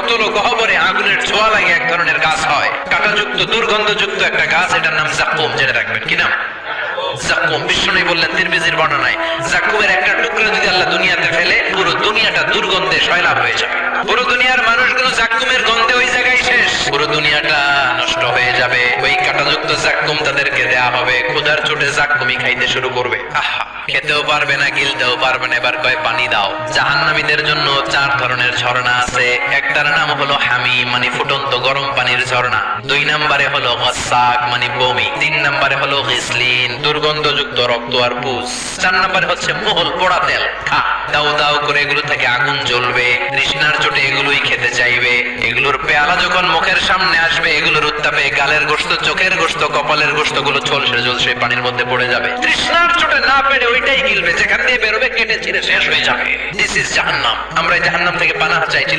অতল গহ্বরে আগুনের ছোঁয়া লাগে এক ধরনের গাছ হয়, কাঁটাযুক্ত দুর্গন্ধযুক্ত একটা গাছ, এটার নাম জাক্কুম। জেনে রাখবেন। কি নাম? জাক্কুম। বিষ্ণু বললেন তিরমিজির বর্ণনায়, জাক্কুমের একটা টুকরা যদি আল্লাহ দুনিয়াতে ফেলে, পুরো দুনিয়াটা দুর্গন্ধে সয়লাব হয়ে যাবে। পুরো দুনিয়ার মানুষগুলো জাক্কুমের গন্ধে ওই জায়গায় শেষ, পুরো দুনিয়াটা নষ্ট হয়ে যাবে। ওই কাঁটাযুক্ত জাক্কুম তাদেরকে দেয়া হবে, ক্ষুধার চোটে জাক্কুমই খাইতে শুরু করবে। আহা, খেতেও পারবে না, গিলতেও পারবে না। এবার কয় পানি দাও। জাহান্নামীদের জন্য 4 ধরনের ঝর্ণা আছে। একটার নাম হলো হামিম, মানে ফুটন্ত গরম পানির ঝর্ণা। 2 নম্বরে হলো গাসাক, মানে বমি। 3 নম্বরে হলো গিসলিন, দুর্গন্ধযুক্ত রক্ত আর পুষ। 4 নম্বরে হচ্ছে মোহল, পোড়া তেল। খা, দাও দাও করে এগুলো থেকে আগুন জ্বলবে, তৃষ্ণার চোটে এগুলোই খেতে চাইবে। এগুলোর পেয়ালা যখন মুখের সামনে আসবে, এগুলোর উত্তাপে গালের গোশত, চোখের গোশত, কপালের গোশত গুলো ঝলসে ঝলসে পানির মধ্যে পড়ে যাবে। তৃষ্ণার চোটে না পেরে ওইটাই গিলবে, যেখান দিয়ে বেরোবে কেটে ছিঁড়ে শেষ হয়ে যাবে। দিস ইজ জাহান্নাম। আমরা জাহান্নাম থেকে পানাহ চাই।